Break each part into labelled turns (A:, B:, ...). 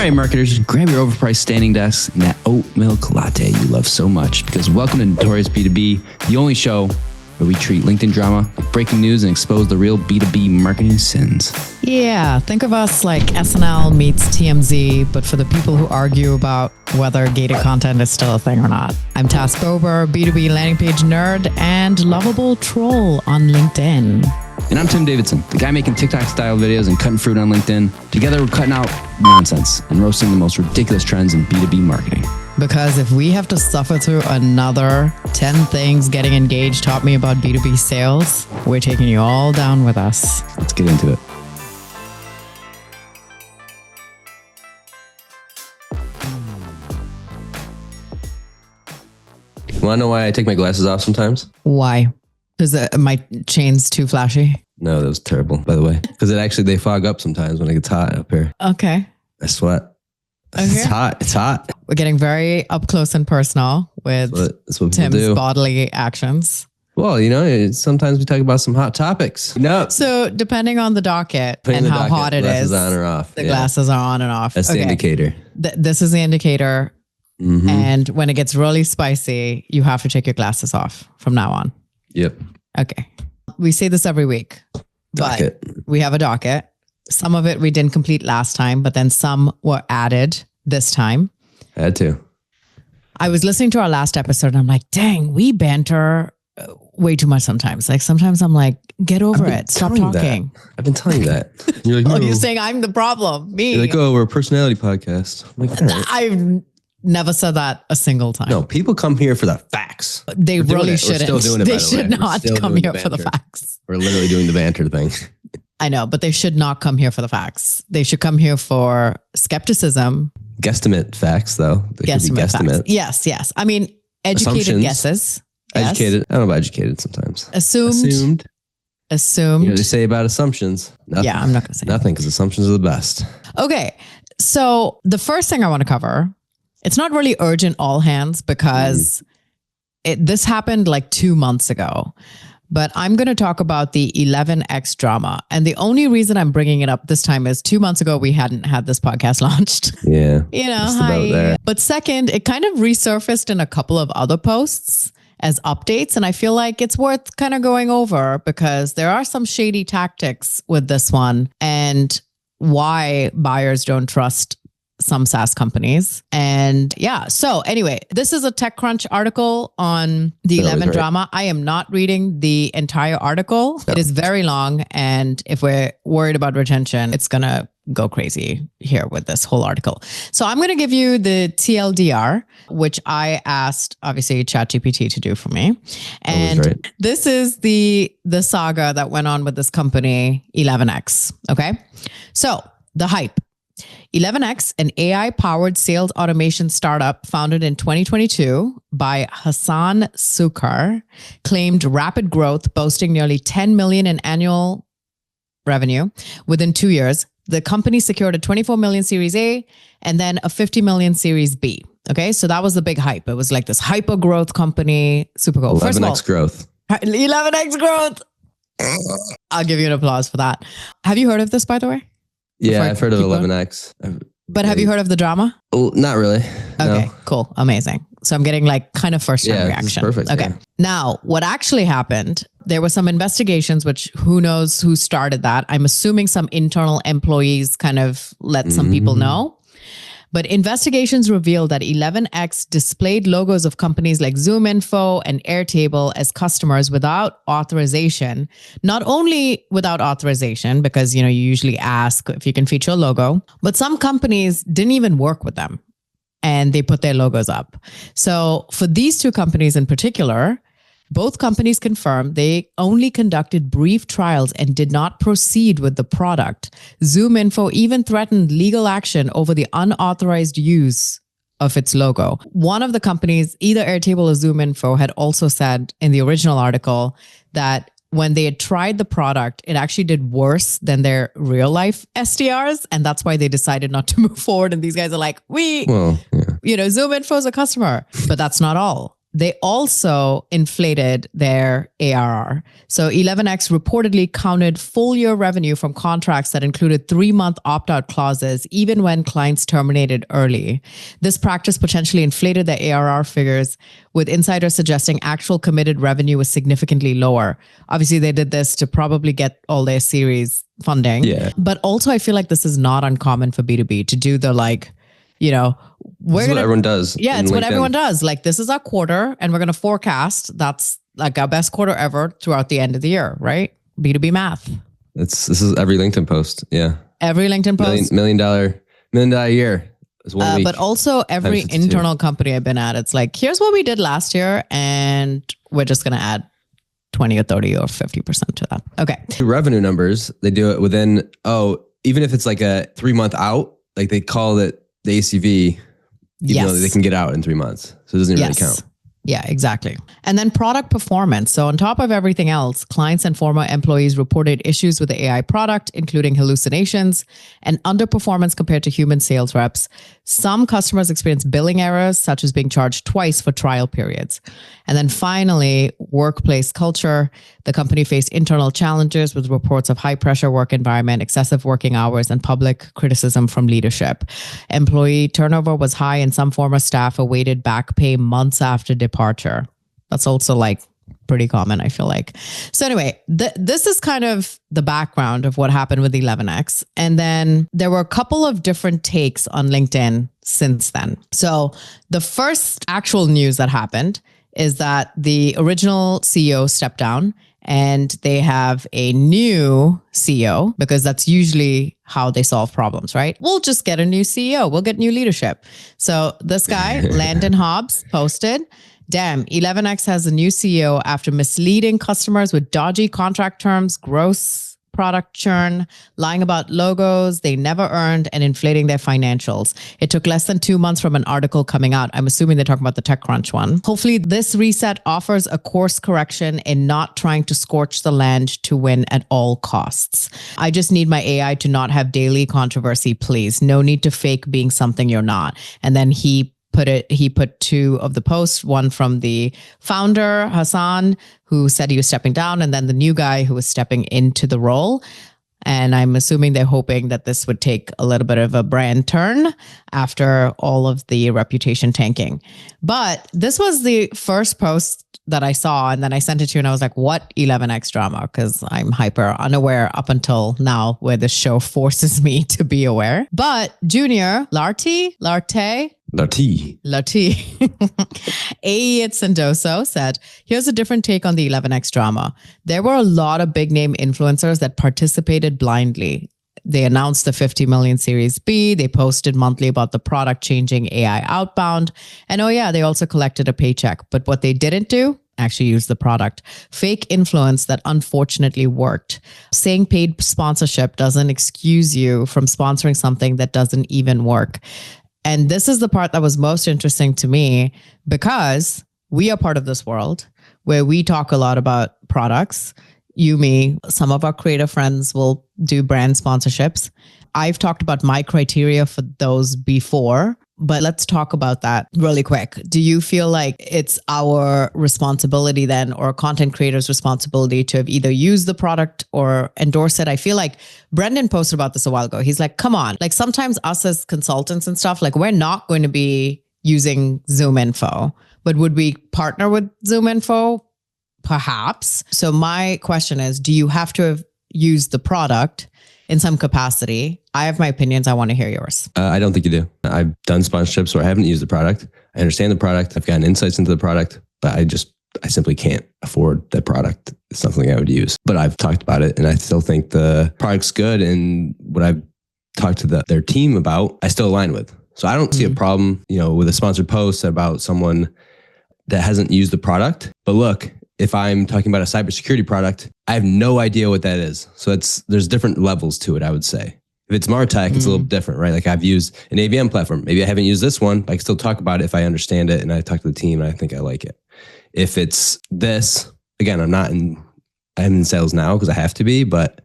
A: right, marketers, grab your overpriced standing desk and that oat milk latte you love so much, because welcome to Notorious B2B, the only show where we treat LinkedIn drama like breaking news and expose the real B2B marketing sins.
B: Yeah, think of us like SNL meets TMZ, but for the people who argue about whether gated content is still a thing or not. I'm Task Bober, B2B landing page nerd and lovable troll on LinkedIn.
A: And I'm Tim Davidson, the guy making TikTok-style videos and cutting fruit on LinkedIn. Together, we're cutting out nonsense and roasting the most ridiculous trends in B2B marketing.
B: Because if we have to suffer through another 10 things getting engaged taught me about B2B sales, we're taking you all down with us.
A: Let's get into it. You want to know why I take my glasses off sometimes?
B: Why? Because my chain's too flashy?
A: No, that was terrible, by the way. Because they fog up sometimes when it gets hot up here.
B: Okay.
A: I sweat. Okay. It's hot. It's hot.
B: We're getting very up close and personal with
A: that's what
B: Tim's
A: do.
B: bodily actions.
A: Well, sometimes we talk about some hot topics. No.
B: So depending on the docket and how hot it is,
A: glasses on or off.
B: The glasses are on and off.
A: That's the indicator.
B: This is the indicator. Mm-hmm. And when it gets really spicy, you have to take your glasses off from now on.
A: Yep.
B: Okay. We say this every week, but we have a docket. Some of it we didn't complete last time, but then some were added this time.
A: Had to.
B: I was listening to our last episode and I'm like, dang, we banter way too much sometimes. Like sometimes I'm like, get over it. Stop talking.
A: I've been telling you that. You're like, no.
B: Oh, you're saying I'm the problem. Me.
A: You're like, oh, we're a personality podcast. I'm like, right.
B: I've never said that a single time.
A: No, people come here for the facts.
B: They really shouldn't.
A: We're still doing it,
B: they should not come here for the facts.
A: We're literally doing the banter thing.
B: I know, but they should not come here for the facts. They should come here for skepticism.
A: Guesstimate facts, though.
B: Guesstimate. Yes. I mean, educated guesses.
A: Educated. I don't know about educated sometimes.
B: Assumed.
A: You know, they say about assumptions. Nothing.
B: Yeah, I'm not going to say
A: nothing because assumptions are the best.
B: Okay. So the first thing I want to cover, it's not really urgent all hands because this happened like 2 months ago. But I'm going to talk about the 11x drama. And the only reason I'm bringing it up this time is 2 months ago, we hadn't had this podcast launched.
A: Yeah.
B: Hi. But second, it kind of resurfaced in a couple of other posts as updates. And I feel like it's worth kind of going over because there are some shady tactics with this one and why buyers don't trust some SaaS companies. And yeah, so anyway, this is a TechCrunch article on the 11 drama. I am not reading the entire article. No. It is very long. And if we're worried about retention, it's going to go crazy here with this whole article. So I'm going to give you the TLDR, which I asked, obviously, ChatGPT to do for me. And this is the saga that went on with this company, 11x. Okay. So the hype. 11x, an AI-powered sales automation startup founded in 2022 by Hassan Sukar, claimed rapid growth, boasting nearly 10 million in annual revenue within 2 years. The company secured a 24 million Series A and then a 50 million Series B. Okay, so that was the big hype. It was like this hyper growth company, super cool.
A: 11x growth.
B: 11x growth. I'll give you an applause for that. Have you heard of this, by the way?
A: Yeah, I've heard of 11x.
B: But have you heard of the drama?
A: Oh, not really.
B: Okay, cool. Amazing. So I'm getting like kind of first-time reaction.
A: Perfect.
B: Okay. Yeah. Now, what actually happened, there were some investigations, which who knows who started that. I'm assuming some internal employees kind of let some people know. But investigations revealed that 11x displayed logos of companies like ZoomInfo and Airtable as customers without authorization. Not only without authorization, because you usually ask if you can feature a logo, but some companies didn't even work with them and they put their logos up. So for these two companies in particular, both companies confirmed they only conducted brief trials and did not proceed with the product. ZoomInfo even threatened legal action over the unauthorized use of its logo. One of the companies, either Airtable or ZoomInfo, had also said in the original article that when they had tried the product, it actually did worse than their real life SDRs. And that's why they decided not to move forward. And these guys are like, ZoomInfo is a customer, but that's not all. they also inflated their ARR. So 11x reportedly counted full year revenue from contracts that included 3-month opt-out clauses, even when clients terminated early. This practice potentially inflated the ARR figures, with insiders suggesting actual committed revenue was significantly lower. Obviously, they did this to probably get all their series funding.
A: Yeah.
B: But also, I feel like this is not uncommon for B2B to do the
A: This is what everyone does.
B: Yeah, it's
A: in
B: what
A: LinkedIn.
B: everyone does. Like, this is our quarter and we're going to forecast that's like our best quarter ever throughout the end of the year, right? B2B math.
A: This is every LinkedIn post. Yeah.
B: Every LinkedIn post.
A: $1 million a year. Is 1 week.
B: But also every
A: times 52.
B: internal company I've been at, it's like, here's what we did last year and we're just going to add 20 or 30 or 50% to that. Okay.
A: The revenue numbers, they do it within, even if it's like a 3-month out, like they call it the ACV, even though they can get out in 3 months. So it doesn't really count.
B: Yeah, exactly. And then product performance. So on top of everything else, clients and former employees reported issues with the AI product, including hallucinations and underperformance compared to human sales reps. Some customers experienced billing errors, such as being charged twice for trial periods. And then finally, workplace culture. The company faced internal challenges with reports of high pressure work environment, excessive working hours, and public criticism from leadership. Employee turnover was high, and some former staff awaited back pay months after departure. That's also like pretty common, I feel like. So anyway, this is kind of the background of what happened with 11x. And then there were a couple of different takes on LinkedIn since then. So the first actual news that happened is that the original CEO stepped down and they have a new CEO, because that's usually how they solve problems, right? We'll just get a new CEO. We'll get new leadership. So this guy, Landon Hobbs, posted, damn, 11x has a new CEO after misleading customers with dodgy contract terms, gross product churn, lying about logos they never earned, and inflating their financials. It took less than 2 months from an article coming out. I'm assuming they're talking about the TechCrunch one. Hopefully this reset offers a course correction in not trying to scorch the land to win at all costs. I just need my AI to not have daily controversy, please. No need to fake being something you're not. And then he put 2 of the posts, one from the founder, Hassan, who said he was stepping down, and then the new guy who was stepping into the role. And I'm assuming they're hoping that this would take a little bit of a brand turn after all of the reputation tanking. But this was the first post that I saw, and then I sent it to you and I was like, what 11x drama? Because I'm hyper unaware up until now, where the show forces me to be aware. But Junior, Larty, AE at Sendoso said, here's a different take on the 11x drama. There were a lot of big name influencers that participated blindly. They announced the 50 million Series B. They posted monthly about the product changing AI outbound. And oh yeah, they also collected a paycheck. But what they didn't do, actually use the product. Fake influence that unfortunately worked. Saying paid sponsorship doesn't excuse you from sponsoring something that doesn't even work. And this is the part that was most interesting to me, because we are part of this world where we talk a lot about products. You, me, some of our creative friends will do brand sponsorships. I've talked about my criteria for those before, but let's talk about that really quick. Do you feel like it's our responsibility then, or a content creator's responsibility, to have either used the product or endorse it? I feel like Brendan posted about this a while ago. He's like, come on, like sometimes us as consultants and stuff, like we're not going to be using ZoomInfo, but would we partner with ZoomInfo? Perhaps. So my question is, do you have to have used the product in some capacity? I have my opinions. I want to hear yours.
A: I don't think you do. I've done sponsorships where I haven't used the product. I understand the product. I've gotten insights into the product, but I simply can't afford that product. It's not something I would use, but I've talked about it and I still think the product's good. And what I've talked to their team about, I still align with. So I don't see a problem, with a sponsored post about someone that hasn't used the product. But look, if I'm talking about a cybersecurity product, I have no idea what that is. So there's different levels to it, I would say. If it's MarTech, it's a little different, right? Like I've used an AVM platform. Maybe I haven't used this one, but I can still talk about it if I understand it and I talk to the team and I think I like it. If it's this, again, I'm in sales now because I have to be, but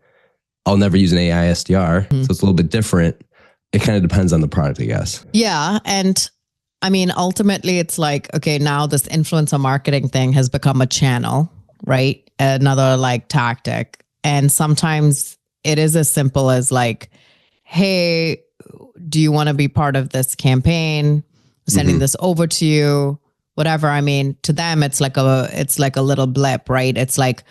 A: I'll never use an AI SDR. So it's a little bit different. It kind of depends on the product, I guess.
B: Yeah. And I mean, ultimately, it's like, okay, now this influencer marketing thing has become a channel, right? Another like tactic. And sometimes it is as simple as like, hey, do you want to be part of this campaign? Sending this over to you, whatever. I mean, to them, it's like a little blip, right? It's like,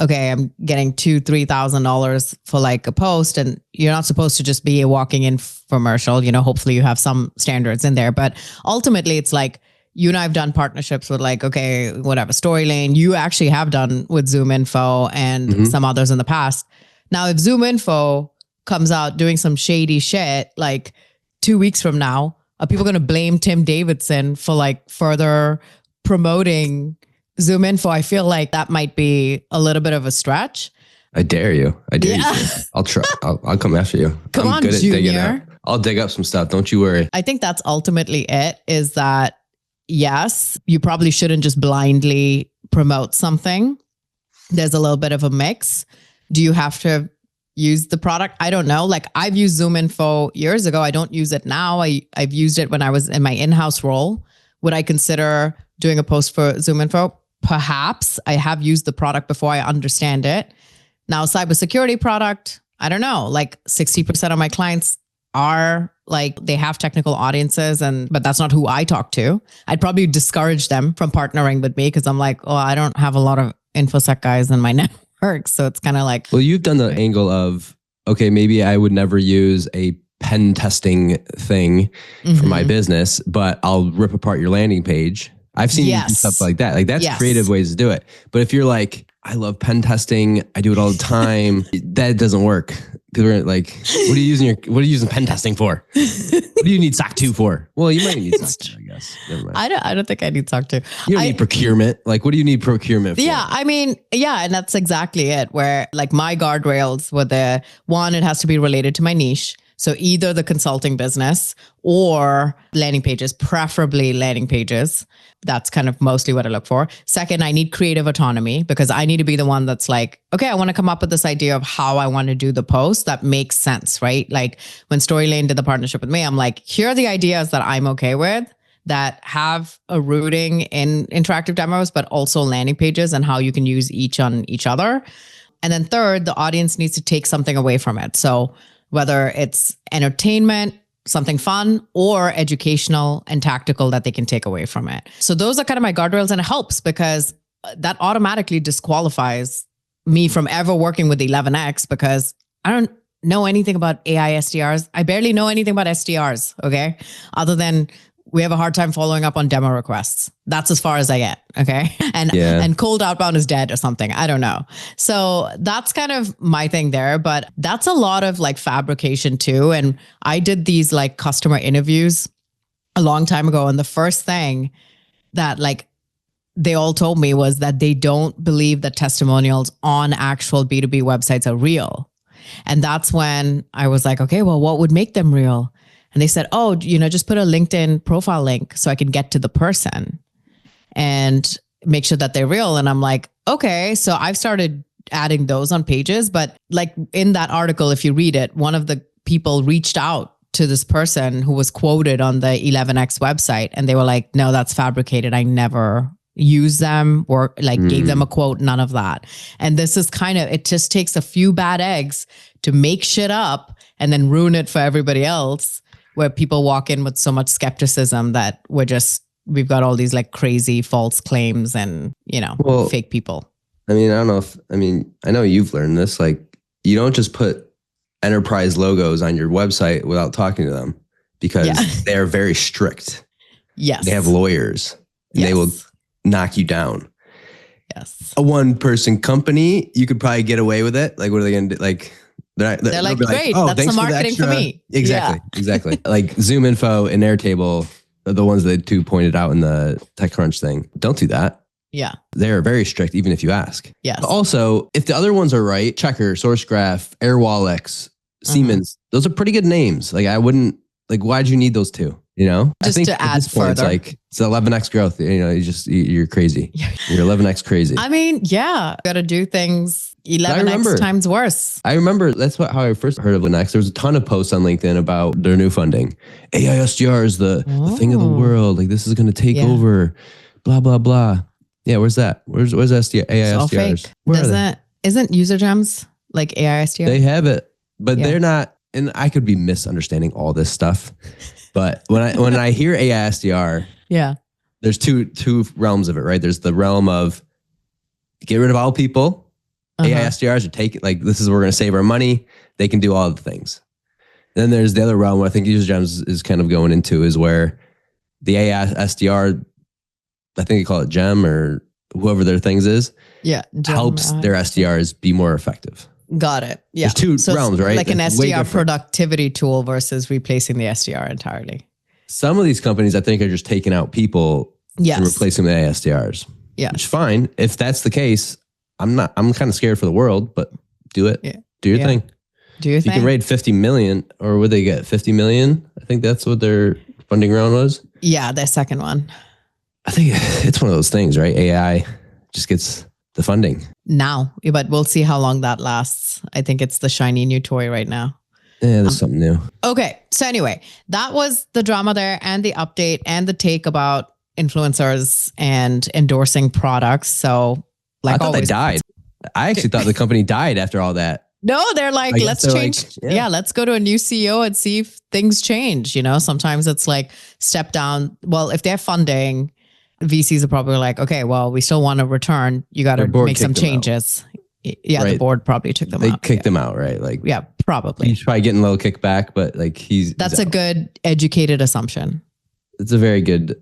B: okay, I'm getting $2,000-$3,000 for like a post, and you're not supposed to just be a walking infomercial. You know, hopefully you have some standards in there, but ultimately it's like, you and I have done partnerships with like, okay, whatever, Storylane, you actually have done with Zoom Info and some others in the past. Now, if Zoom Info comes out doing some shady shit, like 2 weeks from now, are people going to blame Tim Davidson for like further promoting Zoom Info? I feel like that might be a little bit of a stretch.
A: I dare you. I dare you. I'll try. I'll come after you.
B: Come on, Junior.
A: I'll dig up some stuff. Don't you worry.
B: I think that's ultimately it, is that yes, you probably shouldn't just blindly promote something. There's a little bit of a mix. Do you have to use the product? I don't know. Like, I've used Zoom Info years ago. I don't use it now. I've used it when I was in my in-house role. Would I consider doing a post for Zoom Info? Perhaps. I have used the product before. I understand it. Now, cybersecurity product, I don't know. Like 60% of my clients are like, they have technical audiences, but that's not who I talk to. I'd probably discourage them from partnering with me because I'm like, oh, I don't have a lot of InfoSec guys in my network. So it's kind of like,
A: well, you've done the angle of, okay, maybe I would never use a pen testing thing for my business, but I'll rip apart your landing page. I've seen you do stuff like that. Like, that's creative ways to do it. But if you're like, I love pen testing, I do it all the time, that doesn't work. Because we're like, what are you using pen testing for? What do you need SOC 2 for? Well, you might need SOC 2, I guess. Never mind.
B: I don't think I need SOC 2.
A: You don't need procurement. Like, what do you need procurement for?
B: Yeah, I mean, yeah, and that's exactly it. Where like my guardrails were the one, it has to be related to my niche. So either the consulting business or landing pages, preferably landing pages. That's kind of mostly what I look for. Second, I need creative autonomy because I need to be the one that's like, okay, I want to come up with this idea of how I want to do the post that makes sense, right? Like when Storylane did the partnership with me, I'm like, here are the ideas that I'm okay with that have a rooting in interactive demos, but also landing pages and how you can use each on each other. And then third, the audience needs to take something away from it. So whether it's entertainment, something fun, or educational and tactical that they can take away from it. So those are kind of my guardrails, and it helps because that automatically disqualifies me from ever working with 11x because I don't know anything about AI SDRs. I barely know anything about SDRs, okay? Other than we have a hard time following up on demo requests. That's as far as I get, okay? And cold outbound is dead or something. I don't know. So that's kind of my thing there, but that's a lot of like fabrication too. And I did these like customer interviews a long time ago. And the first thing that like they all told me was that they don't believe that testimonials on actual B2B websites are real. And that's when I was like, okay, well, what would make them real? And they said, oh, just put a LinkedIn profile link so I can get to the person and make sure that they're real. And I'm like, okay, so I've started adding those on pages. But like in that article, if you read it, one of the people reached out to this person who was quoted on the 11x website. And they were like, no, that's fabricated. I never used them or like gave them a quote, none of that. And this is kind of, it just takes a few bad eggs to make shit up and then ruin it for everybody else, where people walk in with so much skepticism that we've got all these like crazy false claims and, fake people.
A: I mean, I know you've learned this, like you don't just put enterprise logos on your website without talking to them because they're very strict.
B: Yes.
A: They have lawyers and they will knock you down.
B: Yes.
A: A one-person company, you could probably get away with it. Like, what are they going to do? Like,
B: they're like, great, oh, that's the marketing for me.
A: Exactly. Like Zoom Info and Airtable are the ones that two pointed out in the TechCrunch thing. Don't do that.
B: Yeah.
A: They're very strict, even if you ask.
B: Yes.
A: But also, if the other ones are right, Checker, SourceGraph, Airwallex, Siemens, those are pretty good names. Like I wouldn't, like why'd you need those two? You know,
B: Just
A: I think
B: to
A: at this
B: add
A: point,
B: further.
A: it's 11x growth. You know, you're crazy. You're 11x crazy.
B: I mean, yeah, got to do things 11x times worse.
A: I remember how I first heard of 11x. There was a ton of posts on LinkedIn about their new funding. AI SDR is the thing of the world. Like this is going to take over. Blah blah blah. Yeah, where's that? Where's SDR, AI
B: It's all
A: SDRs?
B: fake.
A: Where
B: Isn't user gems like AI SDR?
A: They have it, but they're not. And I could be misunderstanding all this stuff. But when I hear AI SDR, there's two realms of it, right? There's the realm of get rid of all people. AI SDRs are taking, like, this is where we're going to save our money. They can do all the things. Then there's the other realm where I think user gems is kind of going into is where the AI SDR, I think they call it gem or whoever their things is, helps their SDRs be more effective.
B: Got it. Yeah.
A: There's two realms, right?
B: Like an SDR productivity tool versus replacing the SDR entirely.
A: Some of these companies, I think, are just taking out people and replacing the SDRs. Yeah. Which is fine. If that's the case, I'm kind of scared for the world, but do it. Yeah. Do your thing.
B: Do your thing.
A: You can raid 50 million, or would they get 50 million? I think that's what their funding round was.
B: Yeah, their second one.
A: I think it's one of those things, right? AI just gets the funding.
B: Now, but we'll see how long that lasts. I think it's the shiny new toy right now.
A: Yeah, there's something new.
B: Okay. So anyway, that was the drama there and the update and the take about influencers and endorsing products. So like
A: I thought they died. I actually thought the company died after all that.
B: No, they're like, let's change. Like, let's go to a new CEO and see if things change. You know, sometimes it's like step down. Well, if they're funding, VCs are probably like, okay, well, we still want to return. You got to make some changes. Yeah, right. The board probably took them out.
A: They kicked him out, right? Like,
B: yeah, probably.
A: He's probably getting a little kickback, but like
B: that's a good educated assumption.
A: It's a very good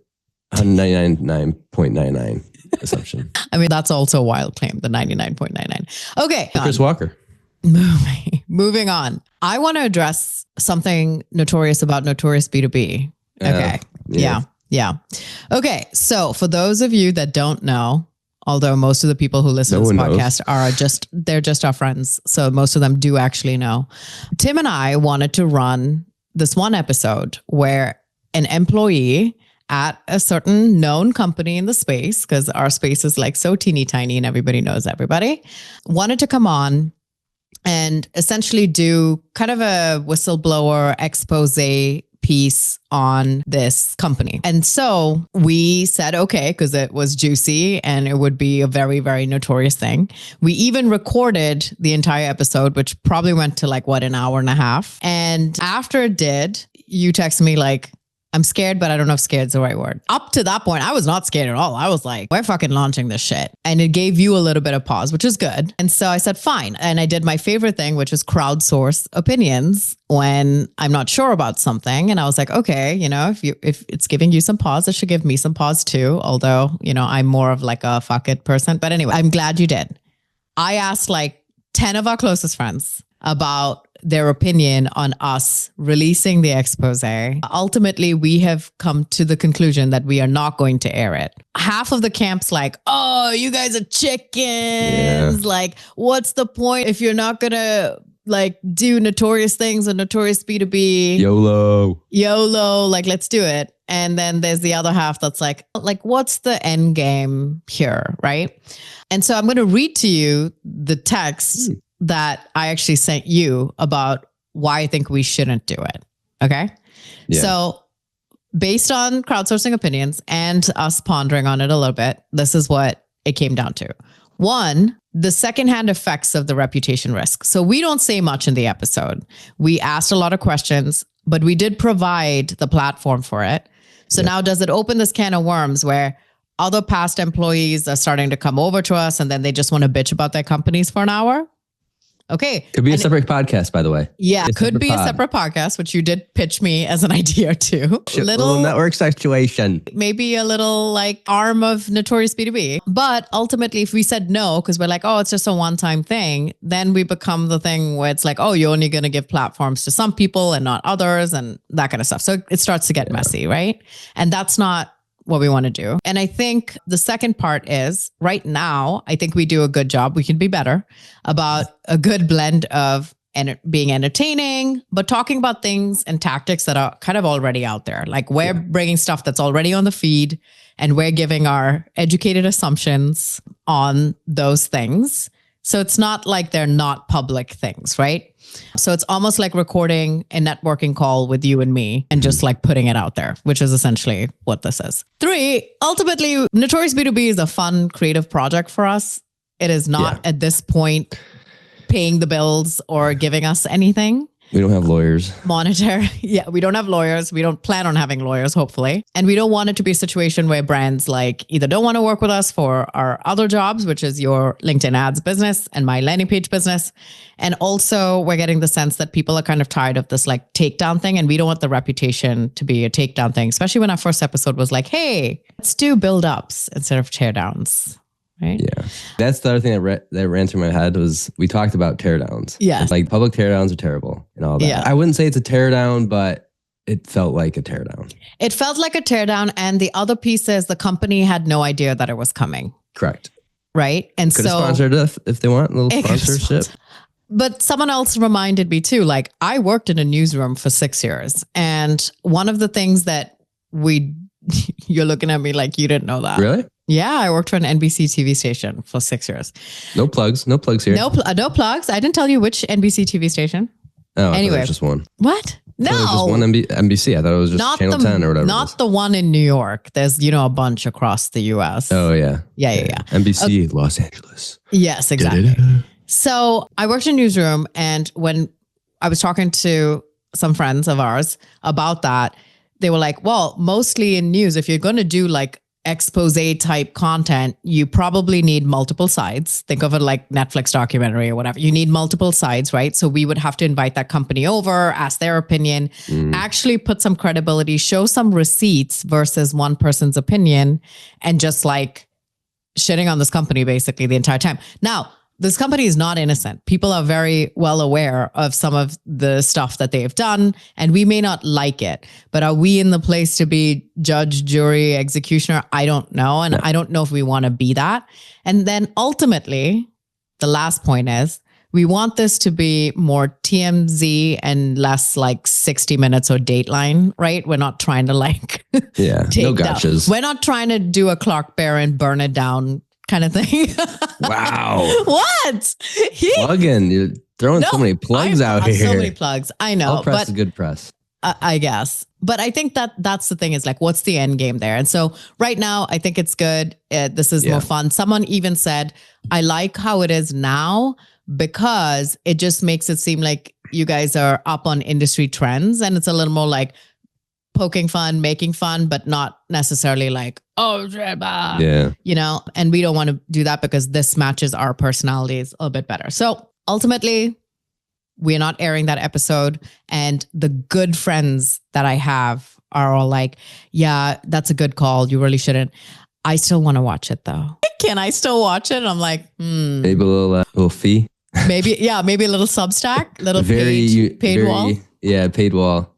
A: 99.99 assumption.
B: I mean, that's also a wild claim, the 99.99. Okay.
A: Chris Walker.
B: Moving on. I want to address something notorious about notorious B2B. Okay. Yeah. Okay. So for those of you that don't know, although most of the people who listen to this podcast they're just our friends. So most of them do actually know. Tim and I wanted to run this one episode where an employee at a certain known company in the space, because our space is like so teeny tiny and everybody knows everybody, wanted to come on and essentially do kind of a whistleblower expose piece on this company. And so we said, okay, because it was juicy and it would be a very, very notorious thing. We even recorded the entire episode, which probably went to like, an hour and a half. And after it did, you texted me like, I'm scared, but I don't know if scared is the right word. Up to that point, I was not scared at all. I was like, we're fucking launching this shit. And it gave you a little bit of pause, which is good. And so I said, fine. And I did my favorite thing, which is crowdsource opinions when I'm not sure about something. And I was like, okay, if it's giving you some pause, it should give me some pause too. Although, I'm more of like a fuck it person. But anyway, I'm glad you did. I asked like 10 of our closest friends about their opinion on us releasing the expose. Ultimately, we have come to the conclusion that we are not going to air it. Half of the camp's like, oh, you guys are chickens. Yeah. Like, what's the point if you're not going to like do notorious things or notorious B2B? YOLO, like, let's do it. And then there's the other half that's like, what's the end game here, right? And so I'm going to read to you the text that I actually sent you about why I think we shouldn't do it. Okay. Yeah. So based on crowdsourcing opinions and us pondering on it a little bit, this is what it came down to. One, the secondhand effects of the reputation risk. So we don't say much in the episode. We asked a lot of questions, but we did provide the platform for it. So now does it open this can of worms where other past employees are starting to come over to us and then they just want to bitch about their companies for an hour? Okay.
A: Could be a separate podcast, by the way.
B: Yeah, could be a separate podcast, which you did pitch me as an idea too.
A: Little network situation.
B: Maybe a little like arm of notorious B2B. But ultimately, if we said no, because we're like, oh, it's just a one-time thing, then we become the thing where it's like, oh, you're only going to give platforms to some people and not others and that kind of stuff. So it starts to get messy, right? And that's not what we want to do. And I think the second part is right now, I think we do a good job. We can be better about a good blend of and being entertaining, but talking about things and tactics that are kind of already out there. Like we're bringing stuff that's already on the feed and we're giving our educated assumptions on those things. So it's not like they're not public things, right? So it's almost like recording a networking call with you and me and just like putting it out there, which is essentially what this is. 3, ultimately, Notorious B2B is a fun, creative project for us. It is not at this point paying the bills or giving us anything.
A: We don't have lawyers.
B: Monetary. Yeah, we don't have lawyers. We don't plan on having lawyers, hopefully. And we don't want it to be a situation where brands like either don't want to work with us for our other jobs, which is your LinkedIn ads business and my landing page business. And also we're getting the sense that people are kind of tired of this like takedown thing. And we don't want the reputation to be a takedown thing, especially when our first episode was like, hey, let's do build ups instead of tear downs. Right?
A: Yeah. That's the other thing that ran through my head was we talked about teardowns.
B: Yeah.
A: Like public teardowns are terrible and all that.
B: Yeah.
A: I wouldn't say it's a teardown, but it felt like a teardown.
B: It felt like a teardown. And the other piece is the company had no idea that it was coming.
A: Correct.
B: Right. And
A: could have sponsored us if they want a little sponsorship.
B: But someone else reminded me too, like I worked in a newsroom for 6 years. And one of the things that you're looking at me like you didn't know that.
A: Really?
B: Yeah, I worked for an NBC TV station for 6 years.
A: No plugs here.
B: No plugs. I didn't tell you which NBC TV station.
A: Oh,
B: anyway,
A: it was just one.
B: What? No,
A: it was just one NBC. I thought it was just
B: not
A: Channel 10 or whatever.
B: Not the one in New York. There's a bunch across the U.S.
A: Oh yeah,
B: yeah.
A: NBC Los Angeles.
B: Yes, exactly. So I worked in a newsroom, and when I was talking to some friends of ours about that, they were like, well, mostly in news, if you're going to do like expose type content, you probably need multiple sides. Think of it like Netflix documentary or whatever. You need multiple sides, right? So we would have to invite that company over, ask their opinion, actually put some credibility, show some receipts versus one person's opinion, and just like shitting on this company basically the entire time. Now, this company is not innocent. People are very well aware of some of the stuff that they've done, and we may not like it, but are we in the place to be judge, jury, executioner? I don't know. And I don't know if we want to be that. And then ultimately, the last point is we want this to be more TMZ and less like 60 Minutes or Dateline, right? We're not trying to like take
A: no gotchas.
B: We're not trying to do a Clark Barron burn it down kind of thing.
A: Wow.
B: What?
A: Plugging. You're throwing so many plugs out here.
B: So many plugs. I know.
A: All press is good press.
B: I guess. But I think that's the thing is like, what's the end game there? And so right now, I think it's good. This is more fun. Someone even said, I like how it is now because it just makes it seem like you guys are up on industry trends. And it's a little more like poking fun, making fun, but not necessarily like, oh, and we don't want to do that because this matches our personalities a bit better. So ultimately, we're not airing that episode. And the good friends that I have are all like, yeah, that's a good call. You really shouldn't. I still want to watch it though. Can I still watch it? I'm like,
A: maybe a little fee.
B: Maybe a little Substack, little paid wall.
A: Yeah, paid wall.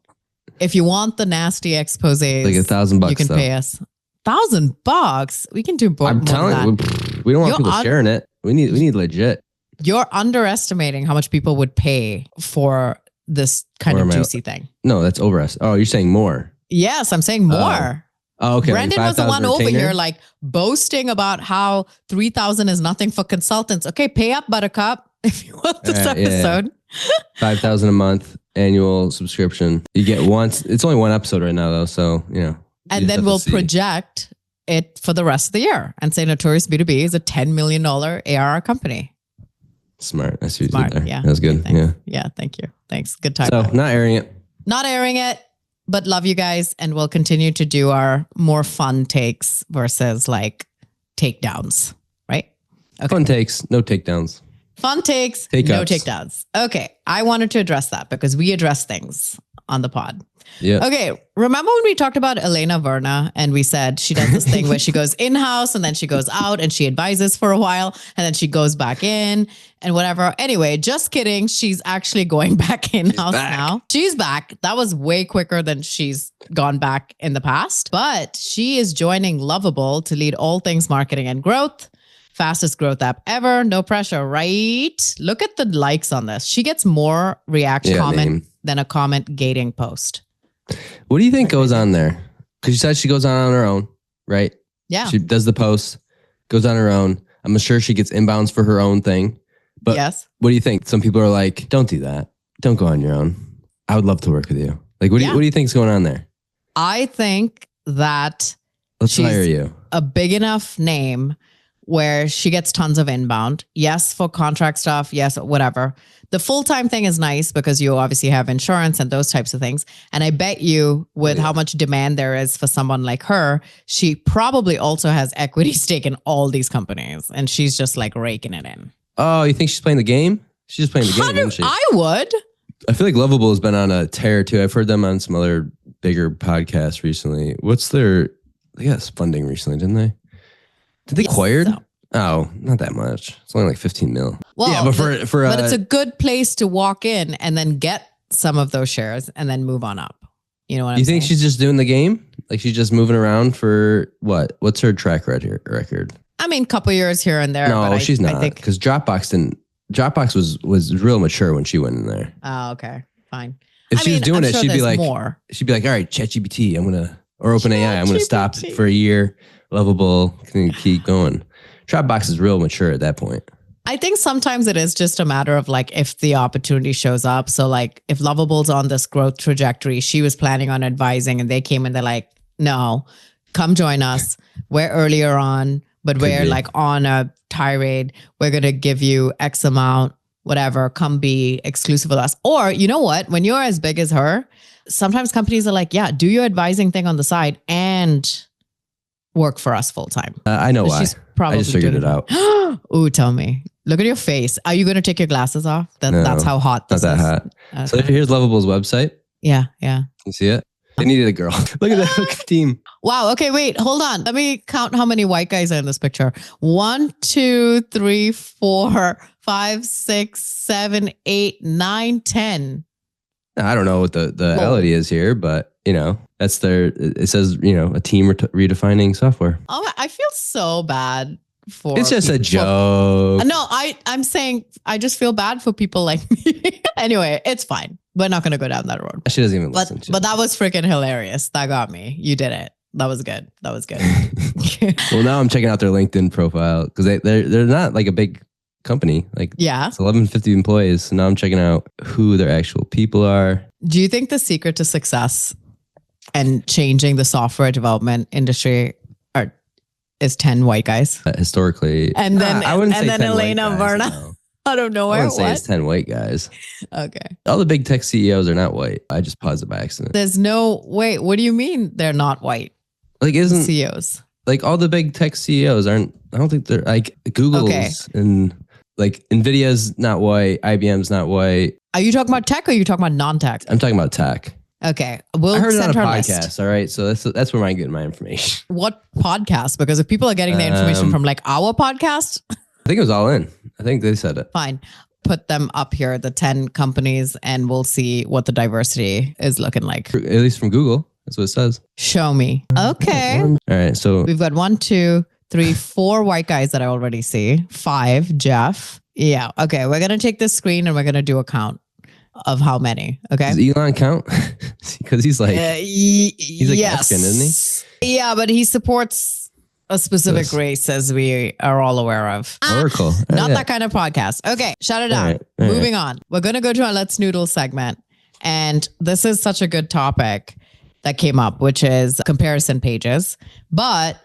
B: If you want the nasty exposés,
A: like $1,000,
B: you can pay us. $1,000. We can do both.
A: I'm telling you, we don't want people sharing it. We need legit.
B: You're underestimating how much people would pay for this kind of juicy thing.
A: No, that's overestimating. Oh, you're saying more.
B: Yes, I'm saying more.
A: Okay.
B: Brendan was the one over here like boasting about how 3,000 is nothing for consultants. Okay, pay up, Buttercup, if you want this episode.
A: 5,000 a month annual subscription. You get once. It's only one episode right now though, so
B: and then we'll project it for the rest of the year and say Notorious B2B is a $10 million ARR company.
A: Smart. I see what you did there.
B: Yeah.
A: That was good.
B: Yeah. Thank you. Thanks. Good time.
A: So not airing it, but love you guys. And we'll continue to do our more fun takes versus like takedowns, right? Okay. Fun takes, no takedowns.
B: Fun takes, no takedowns. Okay. I wanted to address that because we address things on the pod.
A: Yeah.
B: Okay. Remember when we talked about Elena Verna and we said she does this thing where she goes in-house and then she goes out and she advises for a while and then she goes back in and whatever. Anyway, just kidding. She's actually going back in-house now. She's back. That was way quicker than she's gone back in the past, but she is joining Lovable to lead all things marketing and growth. Fastest growth app ever. No pressure, right? Look at the likes on this. She gets more comment than a comment gating post.
A: What do you think goes on there? Because you said she goes on her own, right?
B: Yeah.
A: She does the post, goes on her own. I'm sure she gets inbounds for her own thing. But
B: yes.
A: What do you think? Some people are like, don't do that. Don't go on your own. I would love to work with you. Like, what do you think's going on there?
B: I think that
A: let's hire you.
B: A big enough name where she gets tons of inbound. Yes, for contract stuff. Yes, whatever. The full-time thing is nice because you obviously have insurance and those types of things. And I bet you with how much demand there is for someone like her, she probably also has equity stake in all these companies. And she's just like raking it in.
A: Oh, you think she's playing the game? She's just playing the game, isn't she?
B: I would.
A: I feel like Lovable has been on a tear too. I've heard them on some other bigger podcasts recently. They got funding recently, didn't they? Did they acquired? So. Oh, not that much. It's only like 15 mil.
B: Well, yeah, but it's a good place to walk in and then get some of those shares and then move on up. You know what I'm saying?
A: You think she's just doing the game? Like she's just moving around for what? What's her track record?
B: I mean, couple years here and there.
A: No, but she's not. Because Dropbox was real mature when she went in there.
B: Oh, okay, fine.
A: If she was doing it, she'd be like, all right, ChatGPT, or OpenAI, I'm gonna stop for a year. Lovable, can keep going. Dropbox is real mature at that point.
B: I think sometimes it is just a matter of like if the opportunity shows up. So like if Lovable's on this growth trajectory, she was planning on advising, and they came and they're like, no, come join us. We're earlier on, but we're like on a tirade. We're going to give you X amount, whatever, come be exclusive with us. Or you know what? When you're as big as her, sometimes companies are like, yeah, do your advising thing on the side and work for us full time.
A: I know why. I just figured it out.
B: Ooh, tell me. Look at your face. Are you going to take your glasses off? That's how hot this is.
A: Not that hot. Okay. So here's Lovable's website.
B: Yeah, yeah.
A: You see it? They needed a girl. Look at that team.
B: Wow. Okay, wait. Hold on. Let me count how many white guys are in this picture. 1, 2, 3, 4, 5, 6, 7, 8, 9, 10.
A: I don't know what the reality is here, but that's it says, a team redefining software.
B: Oh, I feel so bad for
A: it's just a joke.
B: No, I'm saying I just feel bad for people like me. Anyway, it's fine. We're not going to go down that road.
A: She doesn't even listen to
B: But that was freaking hilarious. That got me. You did it. That was good.
A: Well, now I'm checking out their LinkedIn profile because they're not like a big company. Like it's 1150 employees. So now I'm checking out who their actual people are.
B: Do you think the secret to success and changing the software development industry is 10 white guys?
A: Historically.
B: And then
A: I wouldn't say
B: then
A: 10
B: Elena Verna.
A: No.
B: I don't know where.
A: I wouldn't say it's 10 white guys.
B: Okay.
A: All the big tech CEOs are not white. I just paused it by accident.
B: There's no wait. What do you mean they're not white?
A: Like isn't
B: CEOs?
A: Like all the big tech CEOs aren't. I don't think they're like Google's and like Nvidia's not white. IBM's not white.
B: Are you talking about tech or are you talking about non-tech?
A: I'm talking about tech.
B: Okay.
A: I heard it on a podcast. All right. So that's where I'm getting my information.
B: What podcast? Because if people are getting their information from like our podcast.
A: I think it was All In. I think they said it.
B: Fine. Put them up here, the 10 companies, and we'll see what the diversity is looking like.
A: At least from Google. That's what it says.
B: Show me. Okay.
A: All right. So
B: we've got 1, 2, 3, 4 white guys that I already see. 5, Jeff. Yeah. Okay. We're going to take this screen and we're going to do a count of how many. Okay.
A: Does Elon count? Because he's like, he's like Mexican, isn't
B: he? Yeah, but he supports a specific race, as we are all aware of.
A: Oracle.
B: Not that kind of podcast. Okay. Shut it down. Moving on. We're going to go to our Let's Noodle segment. And this is such a good topic that came up, which is comparison pages, but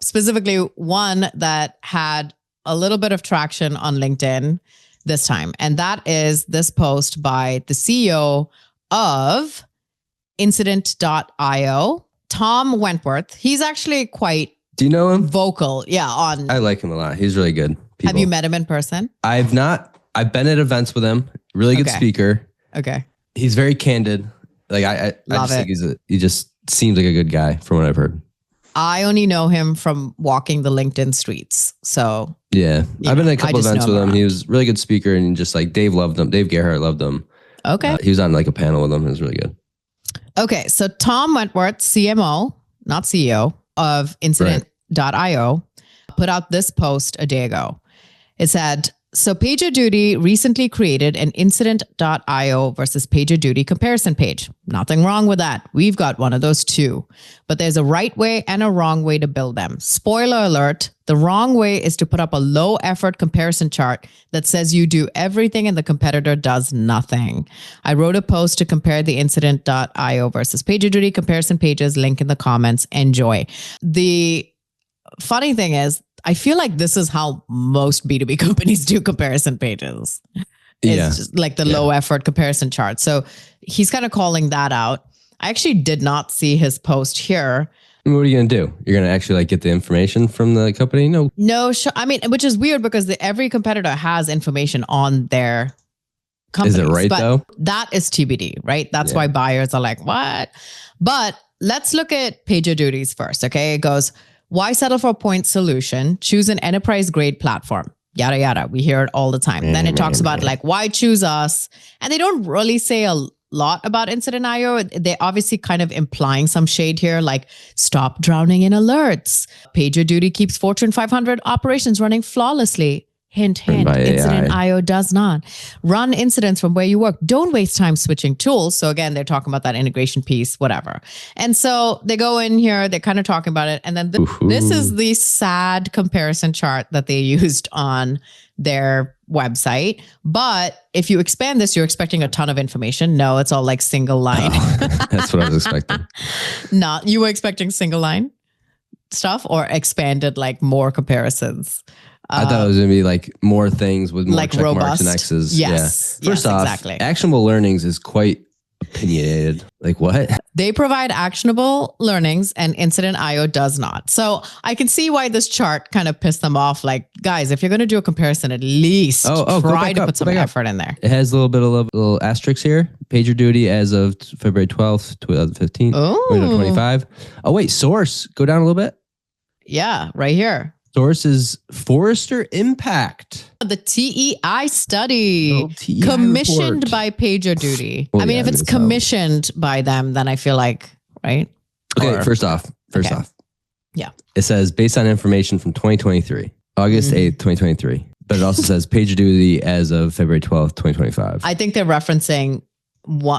B: specifically one that had a little bit of traction on LinkedIn this time. And that is this post by the CEO of Incident.io, Tom Wentworth. He's actually quite
A: Do you know him?
B: Vocal. Yeah.
A: I like him a lot. He's really good.
B: Have you met him in person?
A: I've not. I've been at events with him. Really good speaker.
B: Okay.
A: He's very candid. Like I just think he just seems like a good guy from what I've heard.
B: I only know him from walking the LinkedIn streets. So
A: yeah, I've been at a couple events with him. He was a really good speaker, and just like Dave loved him. Dave Gerhardt loved him.
B: Okay.
A: He was on like a panel with him. It was really good.
B: Okay. So Tom Wentworth, CMO, not CEO of Incident.io, put out this post a day ago. It said, so PagerDuty recently created an incident.io versus PagerDuty comparison page. Nothing wrong with that. We've got one of those too. But there's a right way and a wrong way to build them. Spoiler alert, the wrong way is to put up a low effort comparison chart that says you do everything and the competitor does nothing. I wrote a post to compare the incident.io versus PagerDuty comparison pages, link in the comments. Enjoy. The funny thing is, I feel like this is how most B2B companies do comparison pages. It's just like the low effort comparison chart. So he's kind of calling that out. I actually did not see his post here.
C: What are you going to do? You're going to actually like get the information from the company?
B: No, I mean, which is weird because every competitor has information on their companies.
C: Is it right though?
B: That is TBD, right? That's why buyers are like, what? But let's look at PagerDuty's first, okay? It goes, why settle for a point solution? Choose an enterprise grade platform. Yada, yada. We hear it all the time. Then it talks about like, why choose us? And they don't really say a lot about Incident.io. They obviously kind of implying some shade here, like stop drowning in alerts. PagerDuty keeps Fortune 500 operations running flawlessly. Hint, hint, Incident.io does not. Run incidents from where you work. Don't waste time switching tools. So again, they're talking about that integration piece, whatever. And so they go in here, they're kind of talking about it. And then this is the sad comparison chart that they used on their website. But if you expand this, you're expecting a ton of information. No, it's all like single line.
C: That's what I was expecting.
B: Not, you were expecting single line stuff or expanded like more comparisons?
C: I thought it was going to be like more things with more
B: like
C: check
B: robust
C: marks and X's.
B: Yes.
C: Yeah. First off,
B: exactly.
C: actionable learnings is quite opinionated. Like what?
B: They provide actionable learnings and Incident.io does not. So I can see why this chart kind of pissed them off. Like, guys, if you're going to do a comparison, at least try to put some effort in there.
C: It has a little bit of little asterisks here. PagerDuty as of February 12th, 2015, 2025. Oh, wait, source. Go down a little bit.
B: Yeah, right here.
C: Source is Forrester Impact.
B: The TEI study commissioned by PagerDuty. Well, I mean, if it's commissioned by them, then I feel like, right?
C: Okay, first off.
B: Yeah.
C: It says based on information from 2023, August 8th, 2023. But it also says PagerDuty as of February 12th, 2025.
B: I think they're referencing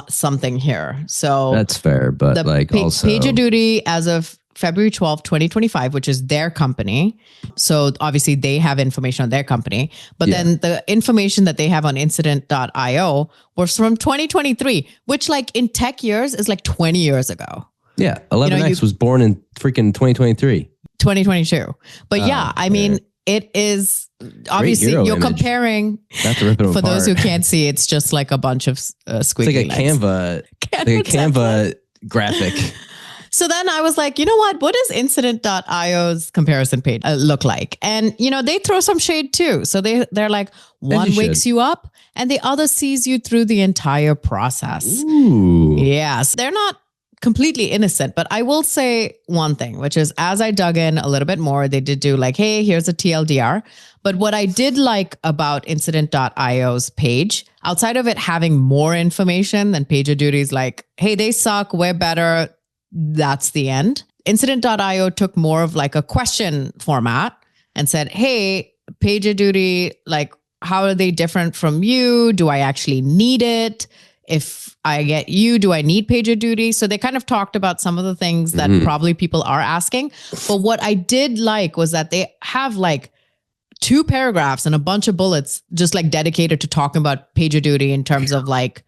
B: something here. So
C: that's fair, but also
B: PagerDuty as of February 12th, 2025, which is their company. So obviously they have information on their company, but then the information that they have on incident.io was from 2023, which like in tech years is like 20 years ago.
C: Yeah. 11x was born in freaking 2023.
B: 2022. But I mean, it is obviously you're comparing.
C: Not to rip it
B: for
C: apart.
B: those who can't see, it's just like a bunch of squiggly
C: lines. Like a Canva graphic.
B: So then I was like, you know what does incident.io's comparison page look like? And, they throw some shade too. So they're like, one wakes you up and the other sees you through the entire process.
C: Ooh.
B: Yes. They're not completely innocent, but I will say one thing, which is as I dug in a little bit more, they did do like, hey, here's a TLDR. But what I did like about incident.io's page, outside of it having more information than PagerDuty's like, hey, they suck, we're better. That's the end. Incident.io took more of like a question format and said, hey, PagerDuty, like, how are they different from you? Do I actually need it? If I get you, do I need PagerDuty? So they kind of talked about some of the things that probably people are asking. But what I did like was that they have like 2 paragraphs and a bunch of bullets just like dedicated to talking about PagerDuty in terms of like,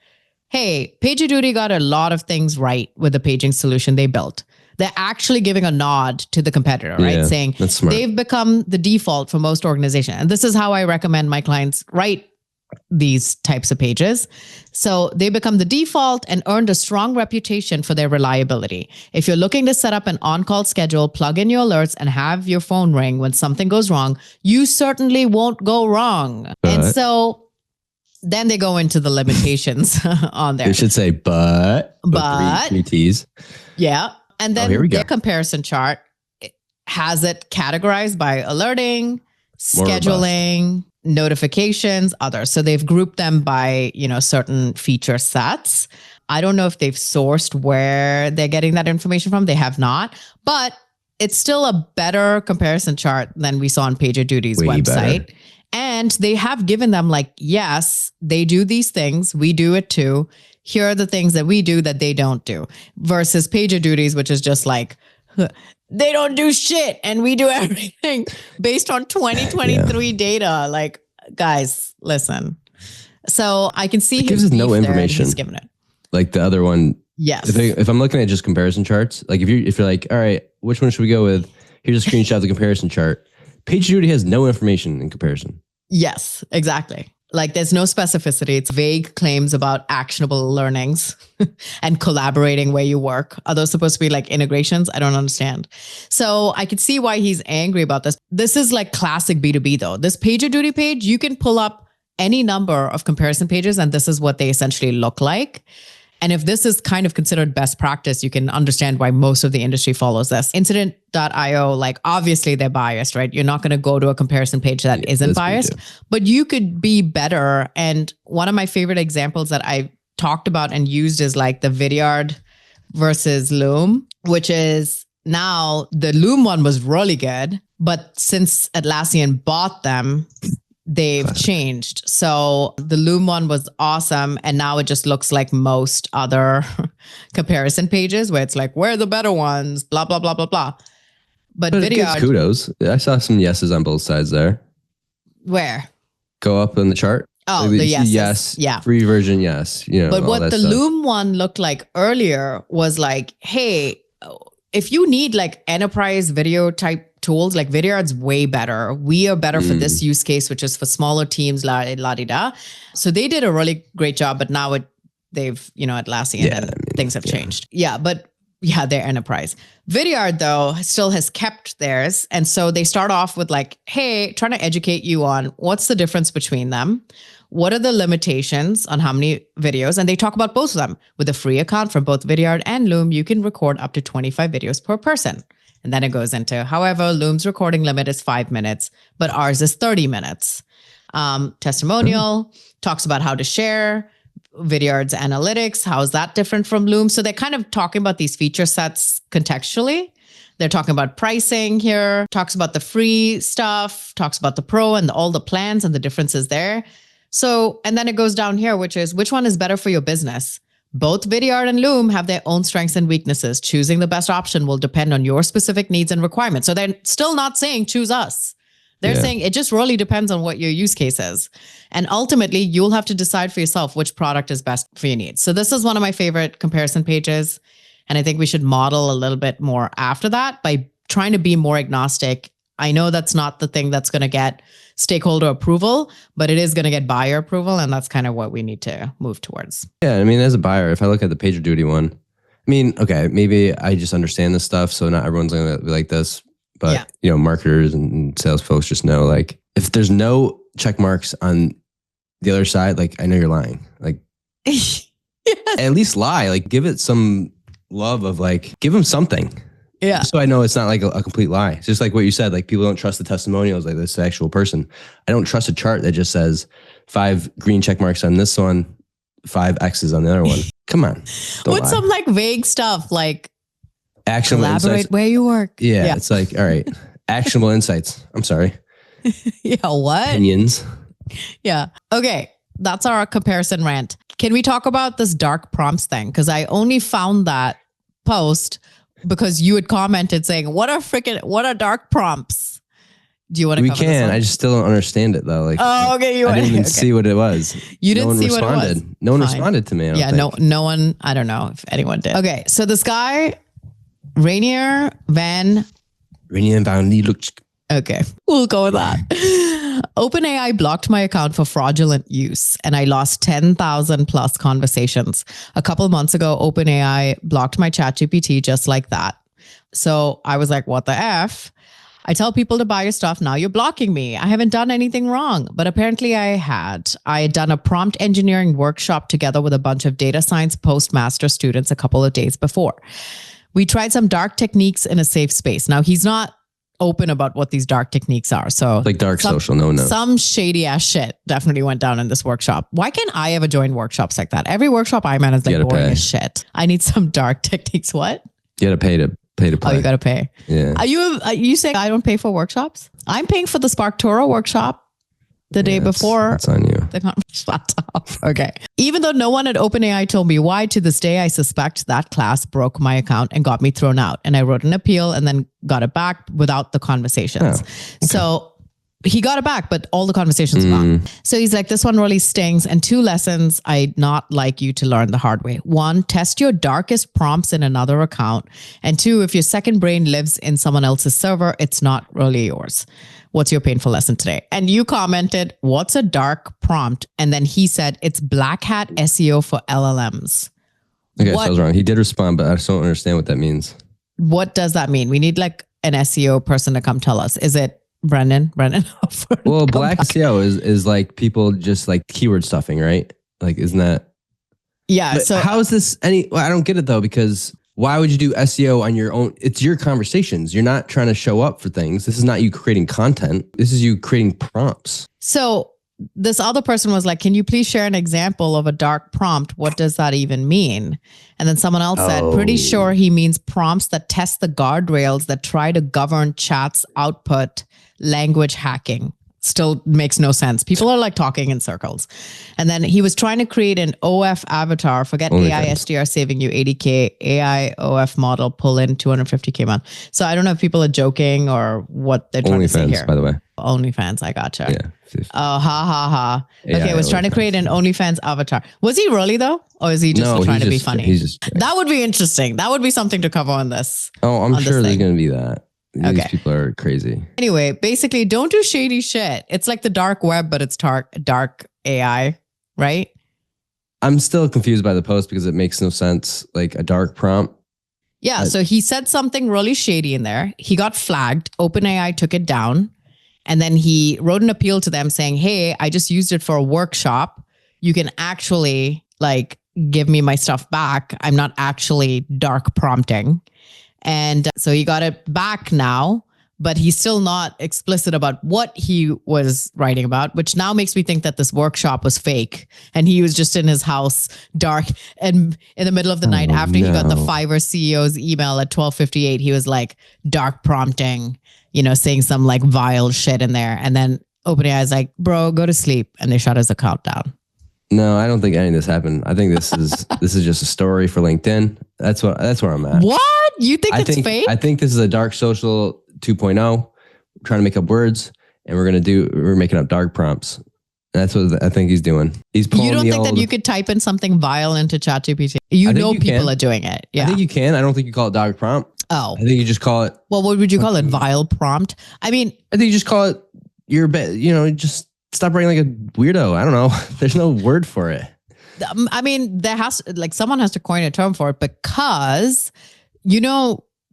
B: hey, PagerDuty got a lot of things right with the paging solution they built. They're actually giving a nod to the competitor, right? Saying they've become the default for most organizations. And this is how I recommend my clients write these types of pages. So they become the default and earned a strong reputation for their reliability. If you're looking to set up an on-call schedule, plug in your alerts and have your phone ring when something goes wrong, you certainly won't go wrong. And so then they go into the limitations on there.
C: They should say, but three T's.
B: Yeah. And then their comparison chart has it categorized by alerting, scheduling, notifications, others. So they've grouped them by, certain feature sets. I don't know if they've sourced where they're getting that information from. They have not. But it's still a better comparison chart than we saw on PagerDuty's website. Better. And they have given them like, yes, they do these things. We do it too. Here are the things that we do that they don't do. Versus PagerDuty's, which is just like, they don't do shit and we do everything based on 2023 data. Like, guys, listen. So I can see
C: it gives us no information.
B: He's given it.
C: Like the other one.
B: Yes.
C: If I'm looking at just comparison charts, like if you're like, all right, which one should we go with? Here's a screenshot of the comparison chart. PagerDuty has no information in comparison.
B: Yes, exactly. Like there's no specificity. It's vague claims about actionable learnings and collaborating where you work. Are those supposed to be like integrations? I don't understand. So I could see why he's angry about this. This is like classic B2B though. This PagerDuty page, you can pull up any number of comparison pages and this is what they essentially look like. And if this is kind of considered best practice, you can understand why most of the industry follows this. Incident.io, like obviously they're biased, right? You're not going to go to a comparison page that isn't biased, but you could be better. And one of my favorite examples that I talked about and used is like the Vidyard versus Loom, which is now the Loom one was really good, but since Atlassian bought them, they've changed. So the Loom one was awesome. And now it just looks like most other comparison pages where it's like, where are the better ones? Blah, blah, blah, blah, blah. But Vidyard,
C: kudos. I saw some yeses on both sides there.
B: Where?
C: Go up in the chart.
B: Oh, the yeses.
C: Yes.
B: Yeah.
C: Free version. Yes. You know,
B: but what the Loom one looked like earlier was like, hey, if you need like enterprise video type tools, like Vidyard's way better. We are better for this use case, which is for smaller teams, la-di-da. So they did a really great job, but now they've, Atlassian and things have changed. Yeah, but they're enterprise. Vidyard though still has kept theirs. And so they start off with like, hey, trying to educate you on what's the difference between them. What are the limitations on how many videos? And they talk about both of them. With a free account for both Vidyard and Loom, you can record up to 25 videos per person. And then it goes into, however, Loom's recording limit is 5 minutes, but ours is 30 minutes. Testimonial talks about how to share Vidyard's analytics. How is that different from Loom? So they're kind of talking about these feature sets contextually. They're talking about pricing here, talks about the free stuff, talks about the pro and all the plans and the differences there. So, and then it goes down here, which is which one is better for your business? Both Vidyard and Loom have their own strengths and weaknesses. Choosing the best option will depend on your specific needs and requirements. So they're still not saying choose us. They're saying it just really depends on what your use case is. And ultimately, you'll have to decide for yourself which product is best for your needs. So this is one of my favorite comparison pages. And I think we should model a little bit more after that by trying to be more agnostic. I know that's not the thing that's going to get stakeholder approval, but it is going to get buyer approval. And that's kind of what we need to move towards.
C: Yeah. I mean, as a buyer, if I look at the PagerDuty one, I mean, okay, maybe I just understand this stuff. So not everyone's going to be like this, but marketers and sales folks just know, like, if there's no check marks on the other side, like, I know you're lying. Like, at least lie, like, give it some love of like, give them something.
B: Yeah.
C: So I know it's not like a complete lie. It's just like what you said, like people don't trust the testimonials like this actual person. I don't trust a chart that just says 5 green check marks on this one, 5 X's on the other one. Come on.
B: What's some like vague stuff like
C: actionable
B: collaborate
C: insights?
B: Where you work.
C: Yeah. It's like, all right, actionable insights. I'm sorry.
B: What?
C: Opinions.
B: Yeah. Okay. That's our comparison rant. Can we talk about this dark prompts thing? Because I only found that post because you had commented saying, what are dark prompts? Do you want to
C: We
B: cover
C: can.
B: this one?
C: I just still don't understand it though. Like,
B: oh, okay.
C: I didn't even see what it was.
B: You didn't see what it was?
C: No one responded to me.
B: No one. I don't know if anyone did. Okay. So this guy, Rainier Van. Okay, we'll go with that. OpenAI blocked my account for fraudulent use and I lost 10,000 plus conversations. A couple months ago, OpenAI blocked my ChatGPT just like that. So I was like, what the F? I tell people to buy your stuff. Now you're blocking me. I haven't done anything wrong, but apparently I had. I had done a prompt engineering workshop together with a bunch of data science postmaster students a couple of days before. We tried some dark techniques in a safe space. Now he's not open about what these dark techniques are. So
C: like dark social, no.
B: Some shady ass shit definitely went down in this workshop. Why can't I ever join workshops like that? Every workshop I'm at is like boring as shit. I need some dark techniques. What?
C: You got to pay to Pay to
B: Oh,
C: play.
B: you got to pay.
C: Yeah.
B: Are you saying I don't pay for workshops? I'm paying for the SparkToro workshop the day before.
C: That's on you.
B: The conference. Shut up. Okay. Even though no one at OpenAI told me why, to this day, I suspect that class broke my account and got me thrown out. And I wrote an appeal and then got it back without the conversations.
C: Okay.
B: So he got it back, but all the conversations were gone. So he's like, this one really stings. And 2 lessons I'd not like you to learn the hard way. 1, test your darkest prompts in another account. And 2, if your second brain lives in someone else's server, it's not really yours. What's your painful lesson today? And you commented, what's a dark prompt? And then he said, it's black hat SEO for LLMs.
C: Okay, so I was wrong. He did respond, but I just don't understand what that means.
B: What does that mean? We need like an SEO person to come tell us. Is it Brendan?
C: Well, black SEO is like people just like keyword stuffing, right? Like, isn't that?
B: Yeah.
C: But
B: so
C: how is this well, I don't get it though, because why would you do SEO on your own? It's your conversations. You're not trying to show up for things. This is not you creating content. This is you creating prompts.
B: So this other person was like, can you please share an example of a dark prompt? What does that even mean? And then someone else said, pretty sure he means prompts that test the guardrails that try to govern chat's output, language hacking. Still makes no sense. People are like talking in circles. And then he was trying to create an OF avatar. Forget AI SDR saving you 80K. AI OF model pull in 250K month. So I don't know if people are joking or what they're trying to say here.
C: By the way.
B: OnlyFans, I gotcha.
C: Yeah.
B: Oh, ha, ha, ha.
C: Yeah,
B: okay, I was trying to create an OnlyFans avatar. Was he really though? Or is he just trying to be funny? That would be interesting. That would be something to cover on this.
C: Oh, I'm sure there's going to be that. These people are crazy.
B: Anyway, basically, don't do shady shit. It's like the dark web, but it's dark AI, right?
C: I'm still confused by the post because it makes no sense. Like a dark prompt.
B: Yeah, so he said something really shady in there. He got flagged. OpenAI took it down. And then he wrote an appeal to them saying, hey, I just used it for a workshop. You can actually like give me my stuff back. I'm not actually dark prompting. And so he got it back now, but he's still not explicit about what he was writing about, which now makes me think that this workshop was fake. And he was just in his house, dark, and in the middle of the night after he got the Fiverr CEO's email at 12:58, he was like dark prompting, saying some like vile shit in there. And then OpenAI is like, bro, go to sleep. And they shut his account down.
C: No, I don't think any of this happened. I think this is just a story for LinkedIn. That's where I'm at.
B: What? You think it's fake?
C: I think this is a dark social 2.0, trying to make up words, and we're making up dark prompts. That's what I think he's doing. He's pulling.
B: You don't think that you could type in something vile into ChatGPT? People are doing it. Yeah,
C: I think you can. I don't think you call it dark prompt.
B: Oh,
C: I think you just call it.
B: Well, what would you call it? Vile prompt? I mean,
C: I think you just call it your bed. Just stop writing like a weirdo. I don't know. There's no word for it.
B: I mean, someone has to coin a term for it because,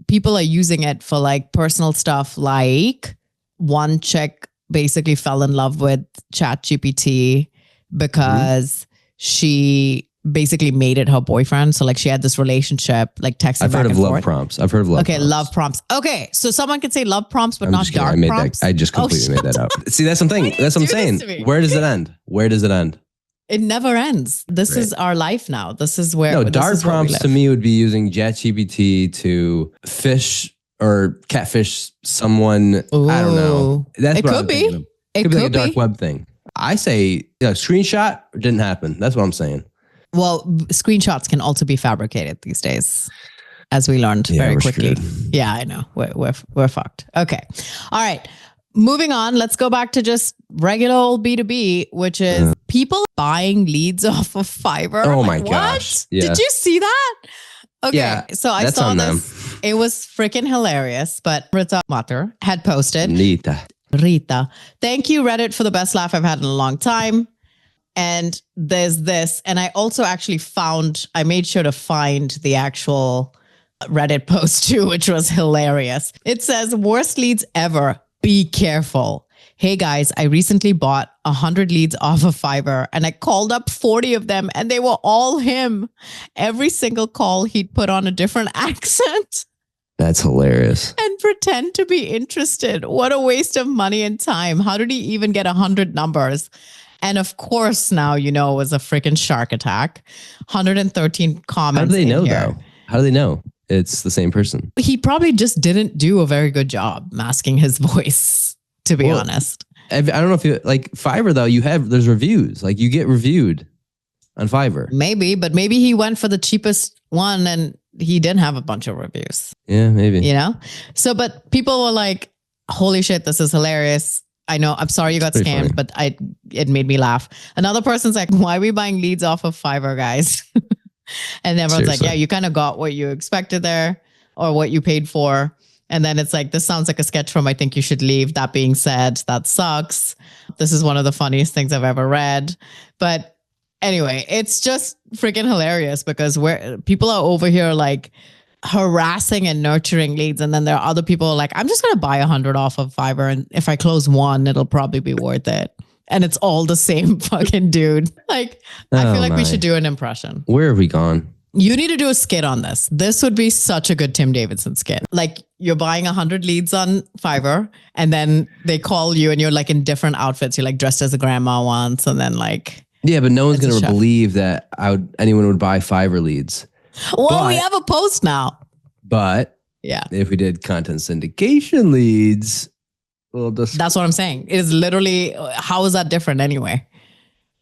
B: people are using it for like personal stuff. Like one chick basically fell in love with ChatGPT because she basically made it her boyfriend. So like she had this relationship, like texting
C: I've
B: back
C: heard
B: and
C: of love
B: forth.
C: prompts. I've heard of love
B: Okay,
C: prompts.
B: love prompts. Okay, so someone could say love prompts, but not dark prompts.
C: I just completely made that up. See, that's something. That's what I'm saying. Where does it end? Where does it end?
B: It never ends. This is our life now. This is where.
C: No, dark prompts to me would be using ChatGPT to fish or catfish someone.
B: Ooh.
C: I don't know. That's
B: it
C: what
B: could
C: I'm
B: be.
C: thinking of. It could be like a dark web thing. I say screenshot didn't happen. That's what I'm saying.
B: Well, screenshots can also be fabricated these days, as we learned very quickly.
C: Screwed.
B: Yeah, I know. We're fucked. Okay. All right. Moving on. Let's go back to just regular old B2B, which is people buying leads off of Fiverr.
C: Oh my gosh. Yeah.
B: Did you see that? Okay.
C: Yeah,
B: so I saw this. It was freaking hilarious, but Rita Mater had posted. Rita. Thank you, Reddit, for the best laugh I've had in a long time. And there's this. And I also actually I made sure to find the actual Reddit post too, which was hilarious. It says, worst leads ever. Be careful. Hey guys, I recently bought 100 leads off of Fiverr and I called up 40 of them and they were all him. Every single call he'd put on a different accent.
C: That's hilarious.
B: And pretend to be interested. What a waste of money and time. How did he even get 100 numbers? And of course, now it was a freaking shark attack. 113 comments.
C: How do they know though? How do they know? it's the same person.
B: He probably just didn't do a very good job masking his voice, to be honest.
C: I don't know if you like Fiverr though. There's reviews. Like you get reviewed on Fiverr.
B: Maybe, but maybe he went for the cheapest one and he didn't have a bunch of reviews.
C: Yeah, maybe.
B: You know? So, but people were like, holy shit, this is hilarious. I know, I'm sorry you got scammed, but it made me laugh. Another person's like, why are we buying leads off of Fiverr, guys? And everyone's like, yeah, you kind of got what you expected there or what you paid for. And then it's like, this sounds like a sketch from I Think You Should Leave. That being said, that sucks. This is one of the funniest things I've ever read. But anyway, it's just freaking hilarious because people are over here like harassing and nurturing leads. And then there are other people like, I'm just going to buy 100 off of Fiverr. And if I close one, it'll probably be worth it. And it's all the same fucking dude. Like, I feel like we should do an impression.
C: Where have we gone?
B: You need to do a skit on this. This would be such a good Tim Davidson skit. Like you're buying 100 leads on Fiverr and then they call you and you're like in different outfits. You're like dressed as a grandma once and then like...
C: Yeah, but no one's going to believe that anyone would buy Fiverr leads.
B: Well, we have a post now.
C: But
B: yeah,
C: if we did content syndication leads...
B: That's what I'm saying. It is literally, how is that different anyway?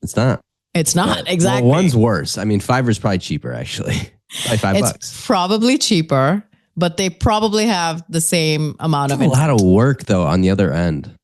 C: It's not.
B: It's not, exactly.
C: Well, one's worse. I mean, Fiverr's probably cheaper, actually. By $5.
B: It's probably cheaper, but they probably have the same amount of...
C: a lot of work, though, on the other end.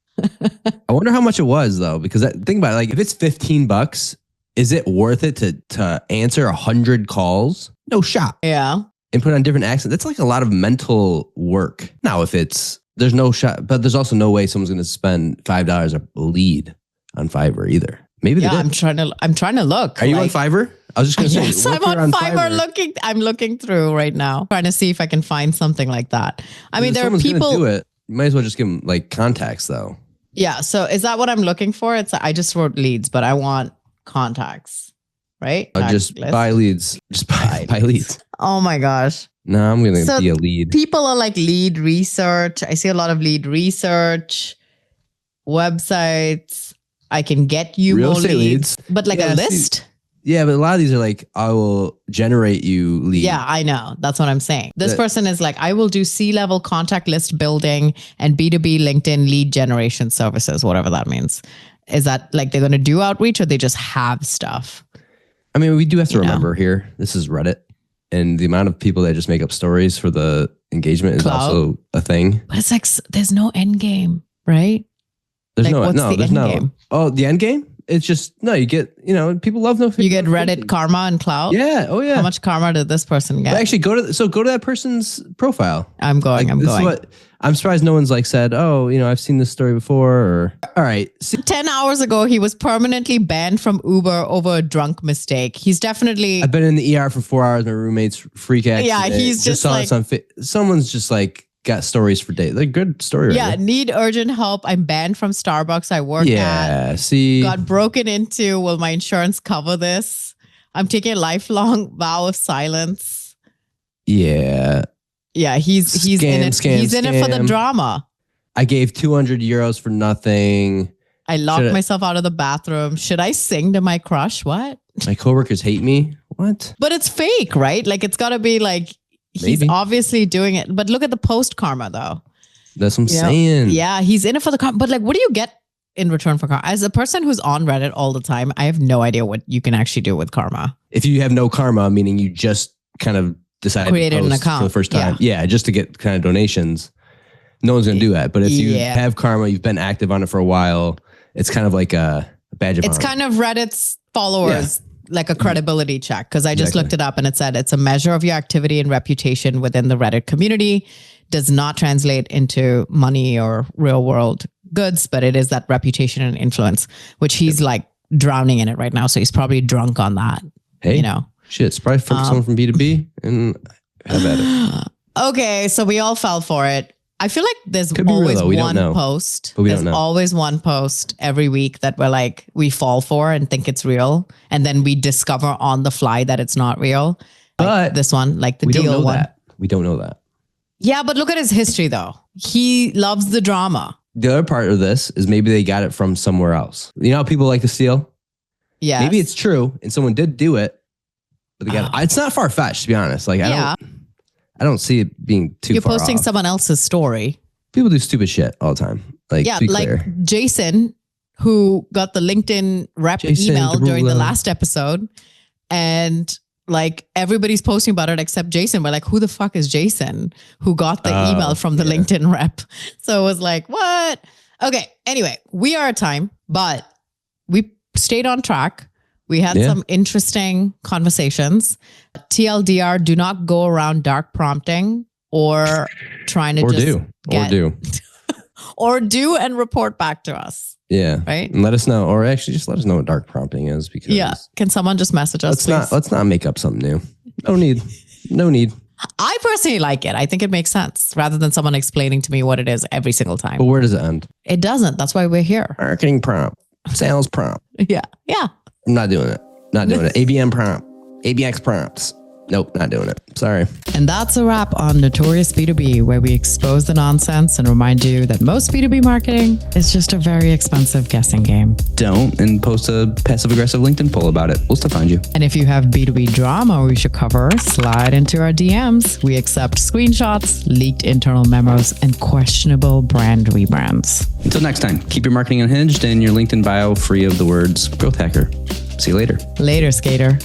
C: I wonder how much it was, though, because think about it. Like, if it's $15, is it worth it to answer 100 calls? No shot.
B: Yeah.
C: And put on different accents. That's like a lot of mental work. Now, if there's no shot, but there's also no way someone's going to spend $5 a lead on Fiverr either. Maybe they did.
B: I'm trying to look.
C: Are you on Fiverr? I was just going to say.
B: Yes, I'm on Fiverr. I'm looking through right now, trying to see if I can find something like that. I mean, there are people.
C: Do it. You might as well just give them like contacts, though.
B: Yeah. So is that what I'm looking for? I just wrote leads, but I want contacts, right?
C: Just buy leads. Just buy leads.
B: Oh my gosh.
C: No, I'm going to be a lead.
B: People are like lead research. I see a lot of lead research websites. I can get you
C: real
B: more
C: estate leads,
B: but like a list.
C: Yeah, but a lot of these are like, I will generate you leads.
B: Yeah, I know. That's what I'm saying. This person is like, I will do C-level contact list building and B2B LinkedIn lead generation services, whatever that means. Is that like they're going to do outreach or they just have stuff?
C: I mean, we do have to remember here, this is Reddit. And the amount of people that just make up stories for the engagement is also a thing.
B: But it's like, there's no end game, right?
C: There's game? Oh, the end game? It's just, you get, people love no.
B: You get Reddit karma and clout?
C: Yeah. Oh, yeah.
B: How much karma did this person get?
C: But actually, go to that person's profile.
B: I'm going.
C: I'm surprised no one's like said, oh, I've seen this story before. Or all right.
B: 10 hours ago, he was permanently banned from Uber over a drunk mistake. He's definitely...
C: I've been in the ER for 4 hours. My roommate's freak accident.
B: Yeah, he's just like...
C: Someone's just like got stories for days. Like good story.
B: Yeah, right, need urgent help. I'm banned from Starbucks I work at.
C: Yeah, see.
B: Got broken into. Will my insurance cover this? I'm taking a lifelong vow of silence.
C: Yeah.
B: Yeah, he's in it. He's in it for the drama.
C: I gave 200 euros for nothing.
B: I locked myself out of the bathroom. Should I sing to my crush? What?
C: My coworkers hate me. What?
B: But it's fake, right? Like it's got to be like he's obviously doing it. But look at the post karma though.
C: That's what I'm saying.
B: Yeah, he's in it for the karma. But like, what do you get in return for karma? As a person who's on Reddit all the time, I have no idea what you can actually do with karma.
C: If you have no karma, meaning you just kind of decided
B: created
C: to post
B: an account
C: for the first time. Yeah, just to get kind of donations. No one's going to do that. But if you have karma, you've been active on it for a while, it's kind of like a badge of honor.
B: It's kind of Reddit's followers, like a credibility check. Because I just looked it up and it said it's a measure of your activity and reputation within the Reddit community. Does not translate into money or real world goods, but it is that reputation and influence, which he's like drowning in it right now. So he's probably drunk on that.
C: Hey, shit, it's probably from someone from B2B and have at it.
B: Okay, so we all fell for it. I feel like there's always one post. There's always one post every week that we fall for and think it's real. And then we discover on the fly that it's not real. Like this one, like the deal one.
C: We don't know that.
B: Yeah, but look at his history though. He loves the drama.
C: The other part of this is maybe they got it from somewhere else. You know how people like to steal?
B: Yeah.
C: Maybe it's true and someone did do it. But they got it's not far-fetched, to be honest. Like I I don't see it being too
B: You're
C: far
B: posting
C: off.
B: someone else's story.
C: People do stupid shit all the time. Like,
B: Yeah,
C: to be
B: like
C: clear.
B: Jason, who got the LinkedIn rep
C: Jason
B: email during the
C: Derulo.
B: last episode. And like everybody's posting about it except Jason. We're like, who the fuck is Jason who got the email from the LinkedIn rep? So it was like, what? Okay. Anyway, we are at time, but we stayed on track. We had some interesting conversations. TLDR, do not go around dark prompting or trying to or do and report back to us.
C: Yeah.
B: Right.
C: And let us know, or actually just let us know what dark prompting is, because
B: Can someone just message us?
C: let's not make up something new. No need.
B: I personally like it. I think it makes sense rather than someone explaining to me what it is every single time.
C: But where does it end?
B: It doesn't. That's why we're here.
C: Marketing prompt, sales prompt.
B: Yeah.
C: I'm not doing it. ABM prompt, ABX prompts. Nope, not doing it. Sorry.
B: And that's a wrap on Notorious B2B, where we expose the nonsense and remind you that most B2B marketing is just a very expensive guessing game.
A: Don't, and post a passive-aggressive LinkedIn poll about it. We'll still find you.
B: And if you have B2B drama we should cover, slide into our DMs. We accept screenshots, leaked internal memos, and questionable brand rebrands.
A: Until next time, keep your marketing unhinged and your LinkedIn bio free of the words growth hacker. See you later.
B: Later, skater.